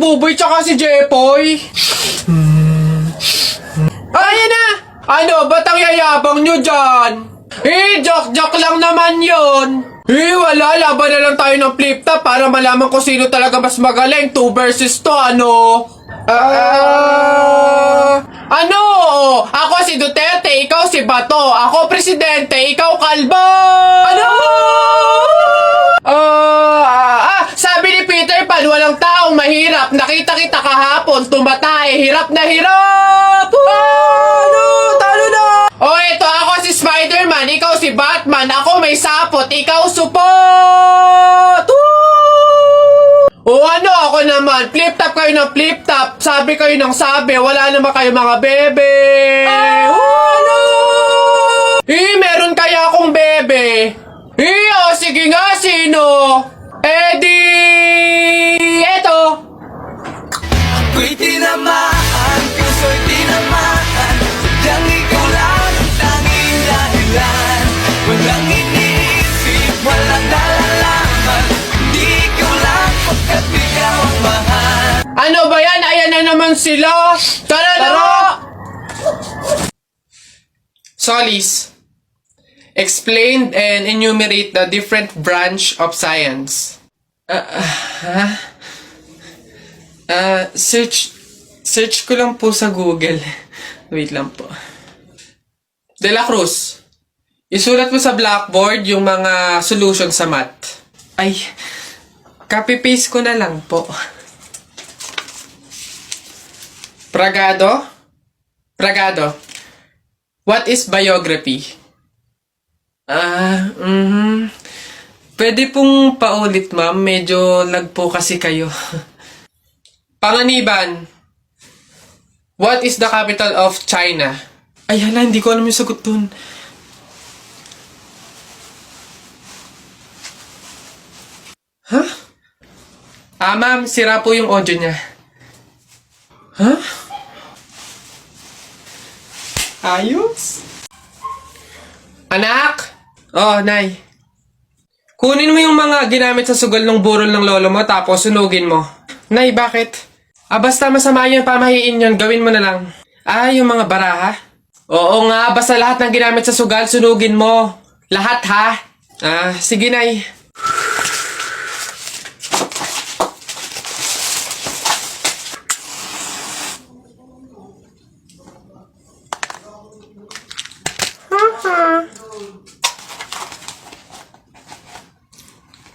Buboy tsaka si Jepoy. Ayan na! Ano, ba't ang yayabang nyo dyan? Joke lang naman yon. Wala, laban na lang tayo ng flip top para malaman kung sino talaga mas magaling. 2 versus 2, ano? Ano? Ako si Duterte, ikaw si Bato. Ako presidente, ikaw kalbo. Ano? Sabi ni Peter Pan, walang taong mahirap. Nakita kita kahapon, tumatay, hirap na hirap. Ano? Talo na. Eto, ako si Spider-Man, ikaw si Batman. Ako may sapot, ikaw supot. Ano ako naman? Flip top kayo ng flip top. Sabi kayo ng sabi. Wala naman kayo mga bebe. Ano? Meron kaya akong bebe. Sige nga, sino? Eto. Ako'y tinamaan, puso'y tinamaan. Sadyang ikaw lang ang tanging dahilan. Walang iniisip, walang nalalaman. Hindi ikaw lang pagkat ikaw ang mahal. Ano ba yan? Ayan na naman sila. Tara na! Solis. Explain and enumerate the different branch of science. Search ko lang po sa Google. Wait lang po. De La Cruz, isulat mo sa blackboard yung mga solution sa math. Ay, copy-paste ko na lang po. Pragado, what is biography? Pwede pong paulit, ma'am. Medyo lag po kasi kayo. Panganiban, what is the capital of China? Ay, hala, hindi ko alam yung sagot dun. Huh? Ma'am, sira po yung audio niya. Huh? Ayos? Anak? Nay. Kunin mo yung mga ginamit sa sugal ng burol ng lolo mo tapos sunugin mo. Nay, bakit? Basta masama yung pamahiin yun, gawin mo na lang. Yung mga baraha? Oo nga, basta lahat ng ginamit sa sugal, sunugin mo. Lahat, ha? Sige, Nay.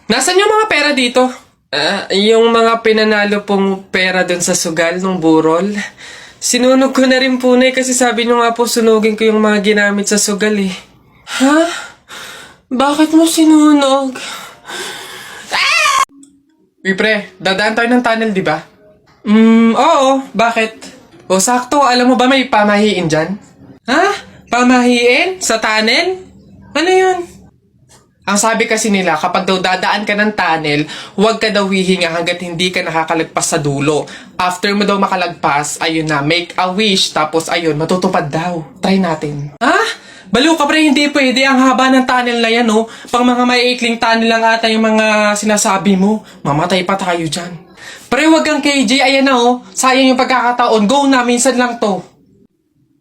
Nasaan yung mga pera dito? Yung mga pinanalo pong pera dun sa sugal ng burol. Sinunog ko na rin po, Nay, kasi sabi nyo nga po sunugin ko yung mga ginamit sa sugal eh. Ha? Bakit mo sinunog? Uy, pre, dadaan tayo ng tunnel, di ba? Oo. Bakit? Sakto. Alam mo ba may pamahiin dyan? Ha? Pamahiin? Sa tunnel? Ano yun? Ang sabi kasi nila, kapag daw dadaan ka ng tunnel, huwag ka daw hihinga hanggat hindi ka nakakalagpas sa dulo. After mo daw makalagpas, ayun na, make a wish, tapos ayun, matutupad daw. Try natin. Baliw ka, pre, hindi pwede. Ang haba ng tunnel na yan, oh. Pang mga maiikling tunnel lang ata yung mga sinasabi mo. Mamatay pa tayo dyan. Pre, huwag kang KJ, ayan na, oh. Sayang yung pagkakataon. Go na, minsan lang to.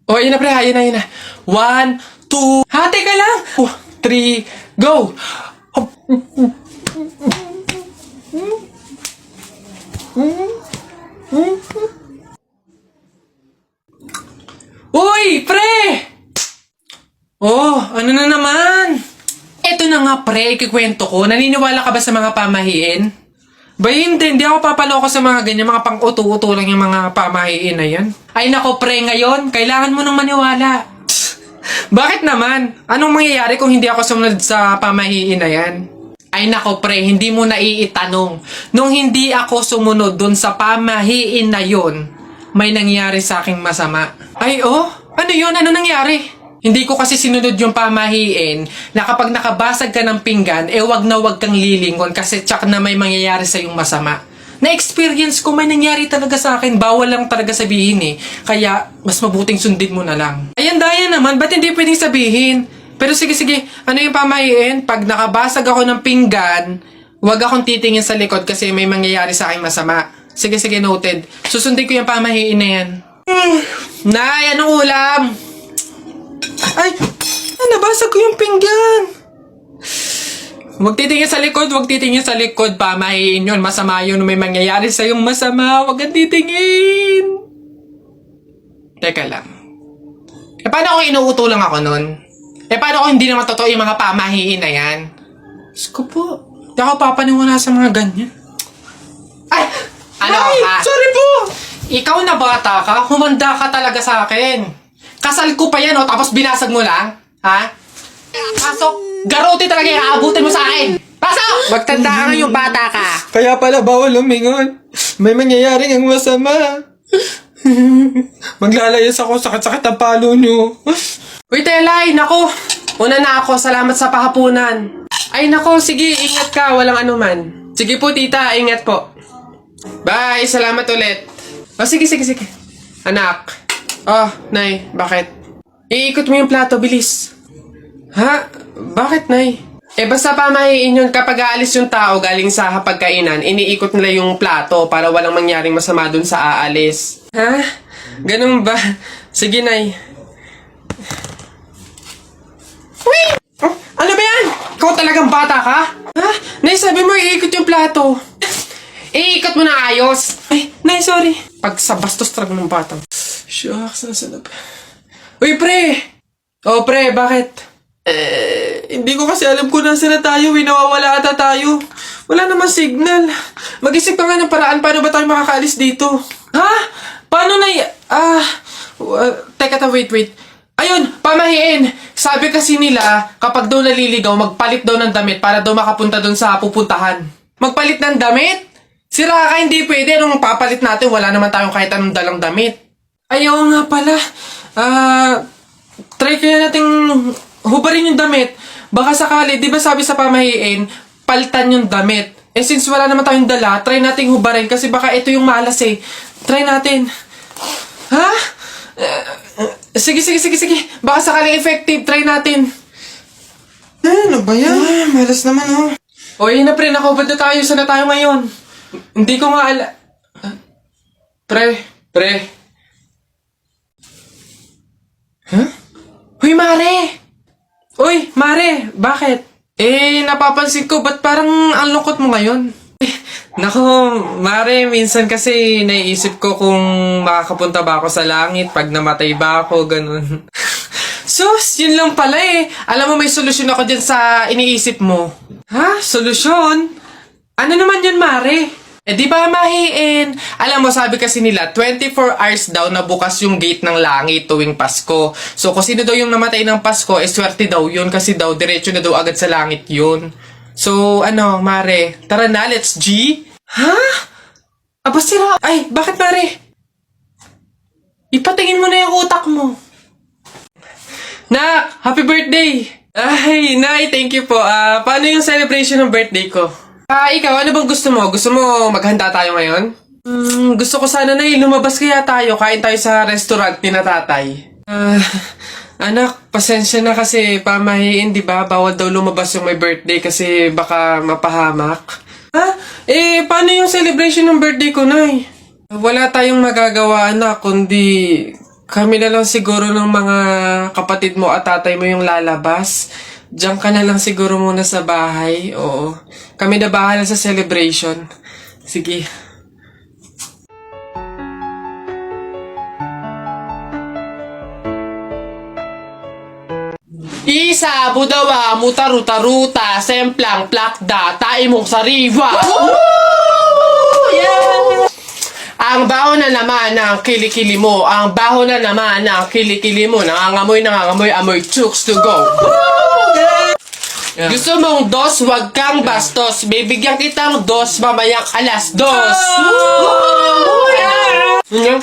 Ayun na, pre, ayun na. 1, 2, teka lang. 3, go! Uy, pre! Ano na naman? Eto na nga, pre, ikikwento ko. Naniniwala ka ba sa mga pamahiin? Ba, hindi ako papaloko sa mga ganyan, mga pang-uto-uto lang yung mga pamahiin na yan. Ay nako, pre, ngayon, kailangan mo nang maniwala. Bakit naman? Anong mangyayari kung hindi ako sumunod sa pamahiin na yan? Ay nako, pre, hindi mo na iitanong. Nung hindi ako sumunod dun sa pamahiin na yun, may nangyari sa aking masama. Ay, ano yun? Ano nangyari? Hindi ko kasi sinunod yung pamahiin na kapag nakabasag ka ng pinggan, wag na wag kang lilingon kasi tsak na may mangyayari sa yung masama. Na-experience ko, may nangyari talaga sa akin. Bawal lang talaga sabihin eh. Kaya, mas mabuting sundin mo na lang. Ayan, daya naman. Ba't hindi pwedeng sabihin? Pero sige. Ano yung pamahiin? Pag nakabasag ako ng pinggan, huwag akong titingin sa likod kasi may mangyayari sa aking masama. Sige, sige, noted. Susundin ko yung pamahiin na yan. Nay, anong ulam? Ay, nabasag ko yung pinggan. Huwag titingin sa likod, huwag titingin sa likod. Pamahiin yun, masama yun. May mangyayari sa'yong masama, huwag kang titingin. Teka lang. Paano kung inuuto lang ako nun? Paano kung hindi naman totoo yung mga pamahiin na yan? Diyos ko po, hindi ako papaniwala sa mga ganyan. Ay! Ano ka? Sorry po! Ikaw na bata ka, humanda ka talaga sa akin. Kasal ko pa yan, tapos binasag mo lang? Ha? Pasok! Garote talaga yung aabutin mo sa akin! Pasok! Magtanda ka ngayong bata ka. Kaya pala bawal lumingon. May mangyayaring ang masama. Maglalayas ako, sakit-sakit ang palo nyo. Uy, Telay, nako. Una na ako, salamat sa pahapunan. Ay, nako, sige, ingat ka, walang anuman. Sige po, tita, ingat po. Bye, salamat ulit. Oh, sige, sige, sige. Anak. Oh, Nay, bakit? Iikot mo yung plato, bilis. Ha? Bakit, Nay? Basta pamahiin yun kapag aalis yung tao galing sa hapagkainan, iniikot nila yung plato para walang mangyaring masama dun sa aalis. Ha? Ganun ba? Sige, Nay. Wait! Oh, ano ba yan? Ikaw talagang bata ka? Ha? Nay, sabi mo iikot yung plato. Iikot mo na ayos. Ay, Nay, sorry. Pag sa bastos talaga ng batang. Shucks, nasanap. Uy, pre! Oh, pre, bakit? Hindi ko kasi alam kung nasa na tayo. Nawawala ata tayo. Wala naman signal. Mag-isip ka nga ng paraan. Paano ba tayo makakaalis dito? Ha? Paano na teka, wait. Ayun, pamahiin. Sabi kasi nila, kapag daw naliligaw, magpalit daw ng damit para daw makapunta doon sa pupuntahan. Magpalit ng damit? Sira ka, hindi pwede. Anong papalit natin? Wala naman tayong kahit anong dalang damit. Ayaw nga pala. Try kaya nating hubarin yung damit. Baka sakali, di ba sabi sa pamahiin, palitan yung damit. Since wala naman tayong dala, try nating hubarin kasi baka ito yung malas eh. Try natin. Ha? Sige. Baka sakaling effective, try natin. Ano ba yan? Malas naman oh. O yun na pre, nakubad na tayo. Saan na tayo ngayon? Hindi ko nga Pre. Huh? Uy, Mare, bakit? Napapansin ko, ba't parang ang lungkot mo ngayon? Nako, Mare, minsan kasi naiisip ko kung makakapunta ba ako sa langit pag namatay ba ako, ganun. Sus, yun lang pala eh. Alam mo, may solusyon ako dyan sa iniisip mo. Ha? Solusyon? Ano naman yun, Mare? Di ba mahiin? Alam mo, sabi kasi nila, 24 hours daw na bukas yung gate ng langit tuwing Pasko. So, kung sino daw yung namatay ng Pasko, swerte daw yun kasi daw, diretso na daw agad sa langit yun. So, Mare, tara na, let's G? Ha? Aba, sira. Ay, bakit, Mare? Ipatingin mo na yung utak mo. Nak, happy birthday! Ay, Nay, thank you po. Paano yung celebration ng birthday ko? Ikaw, ano bang gusto mo? Gusto mo maghanda tayo ngayon? Gusto ko sana na lumabas kaya tayo. Kain tayo sa restaurant ni na tatay. Anak, pasensya na kasi pamahiin, di ba? Bawal daw lumabas yung may birthday kasi baka mapahamak. Ha? Paano yung celebration ng birthday ko, Nay? Wala tayong magagawa, anak, kundi kami na lang siguro ng mga kapatid mo at tatay mo yung lalabas. Diyan ka na lang siguro muna sa bahay. Oo. Kami na bahala sa celebration. Sige. Isa, budawa, mutaruta-ruta, semplang, plakda, taimong sariwa. Yeah! Ang baho na naman ng kilikili mo. Ang baho na naman ng kilikili mo. Nangangamoy, amoy chooks to go. Yeah. Gusto mong dos, wag kang bastos. Bibigyan kitang dos, mamayang alas dos. Yeah.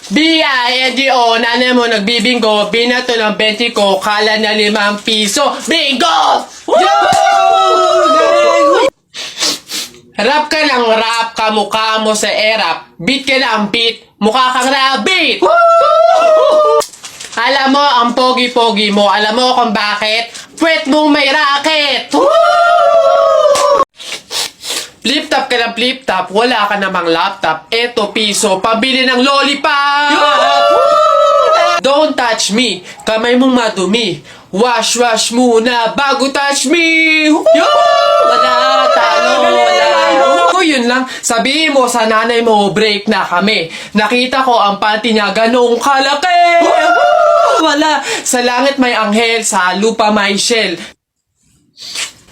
B-I-N-G-O, nanay mo nagbibingo, binato ng 20 ko, kala na 5 piso. Bingo! Rap ka ng rap, kamukha mo sa erap. Beat ka ng beat, mukha kang rabbit. Alam mo, ang pogi-pogi mo, alam mo kung bakit? Pwet mong may racket. Flip top ka ng flip top, wala ka namang laptop. Eto piso, pabili ng lollipop! Don't touch me, kamay mong madumi. Wash muna bago touch me! Wala, talo, wala. Yun lang, sabihin mo sa nanay mo, break na kami. Nakita ko ang panty niya ganong kalaki! Wala, sa langit may anghel, sa lupa may shell.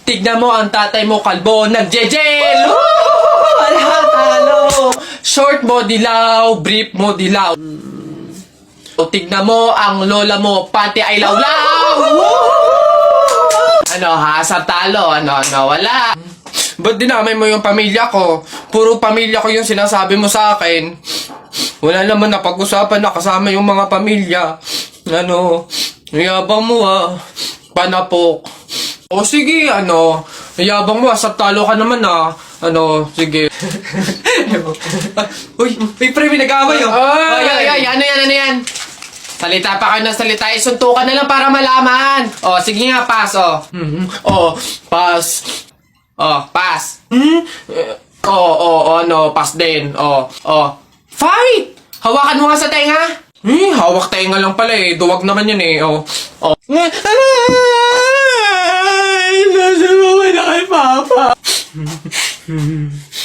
Tignan mo ang tatay mo kalbo, nagje-jail! Wala, talo! Short mo dilaw, brief mo dilaw. O tignan mo ang lola mo, pati ay lawlaw! Ano ha, sa talo, ano, wala. Ba't dinamay mo yung pamilya ko? Puro pamilya ko yung sinasabi mo sa akin. Wala naman na pag-usapan na kasama yung mga pamilya. Ano, yabang mo ah, panapok. O sige, ano, yabang mo, sa talo ka naman ah. Ano, sige. Uy, pre, may nag-away oh. Ay, ano yan? Salita pa kayo ng salita, isuntukan na lang para malaman. O, sige nga, pass, o. O, pass. O, pass. Ano, pass din. O, fight! Hawakan mo nga sa tenga. Hawak tenga lang pala eh. Duwag naman yun eh. O. Nasa mga na kay Papa.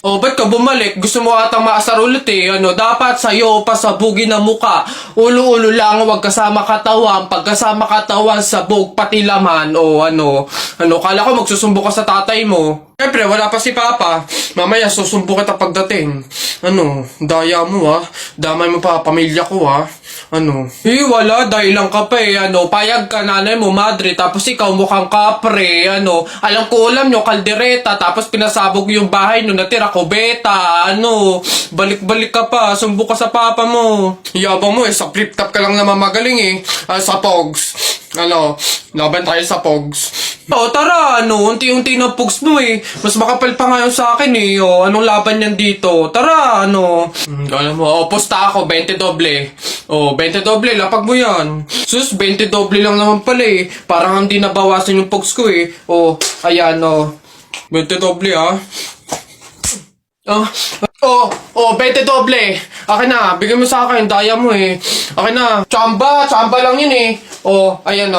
Ba't ka bumalik? Gusto mo atang maasar ulit eh. Ano, dapat sa'yo pasabugin ang muka. Ulo-ulo lang, wag kasama katawan. Pagkasama katawan, sabog, pati laman. Kala ko magsusumbo ka sa tatay mo. Siyempre, wala pa si Papa. Mamaya, susumbo kita pagdating. Daya mo ah. Damay mo pa, pamilya ko ah. Wala, dahil lang ka pa eh. Payag ka, nanay mo, madre, tapos ikaw mukhang kapre. Alam ko ulam nyo, kaldereta, tapos pinasabog yung bahay nyo, natira ko, beta. Balik-balik ka pa, sumbo ka sa papa mo. Yabang mo eh, sa flip top ka lang naman magaling eh. Sa pogs. Laban tayo sa pogs. Tara, unti-unti na pogs mo eh. Mas makapal pa ngayon sa akin eh. Anong laban yan dito? Tara, Alam mo, pusta ako, 20 doble. 20 doble, lapag mo yan. Sus, 20 doble lang naman pala eh. Parang hindi nabawasan yung pogs ko eh. Ayan, 20 doble ah. 20 doble. Akin na, bigyan mo sa akin, daya mo eh. Akin na, chamba lang yun eh. Ayan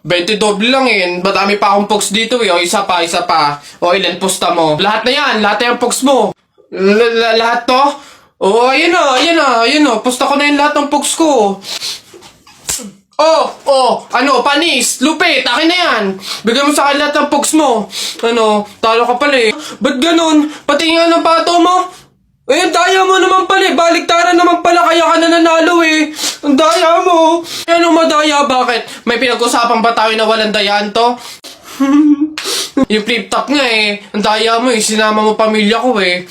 20 doble lang yun. Madami pa akong pogs dito eh. Isa pa. Ilan pusta mo? Lahat na yan, lahat na yung pogs mo. Lahat to? Ayan na. Pusta ko na yung lahat ng pogs ko. Panis, lupit, akin na yan. Bigyan mo sa akin lahat ng pogs mo. Talo ka pala eh. Ba't ganun? Pati nga ng pato mo. Daya mo naman pala eh. Baliktaran naman pala, kaya ka nananalo eh. Ang daya mo. Madaya, bakit? May pinag-usapan ba tayo na walang dayaan to? Yung flip top nga eh. Ang daya mo eh. Sinama mo pamilya ko eh.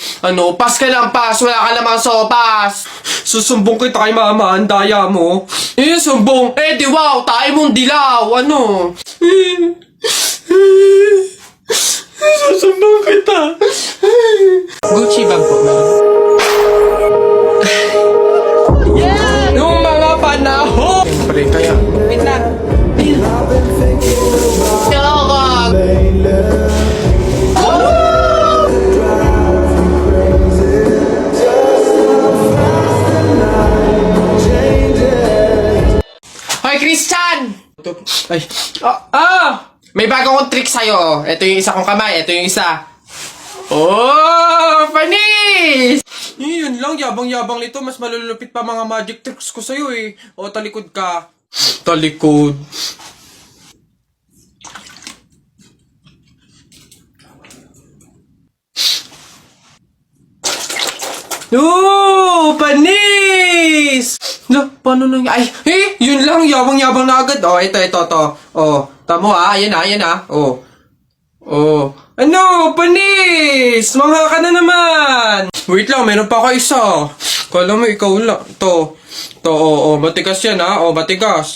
Pass ka lang, pass. Wala ka namang sopas. Susumbong kita kay mama. Ang daya mo. Sumbong. Di wow. Tayo mong dilaw. Susumbong kita. Gucci bag po. Yung mga panahon. Siyempre, kaya. Wait lang. Hoy, Christian! May bago akong trick sa'yo. Ito yung isa kong kamay, ito yung isa. Panis! Yun lang, yabang-yabang nito. Mas malulupit pa mga magic tricks ko sa'yo eh. Talikod ka. Talikod. Panis! Paano nang... yun lang, yabang-yabang na agad. Ito. Tamo ayan na. Panis! Mangha ka na naman! Wait lang, meron pa ka isa. Kala mo, ikaw lang. Matigas yan ha. Matigas.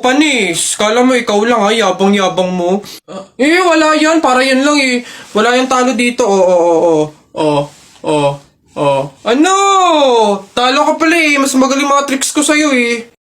Panis? Kala mo, ikaw lang ha. Yabang-yabang mo. Wala yan. Para yan lang eh. Wala yung talo dito. Talo ka pala eh. Mas magaling mga tricks ko sa'yo eh.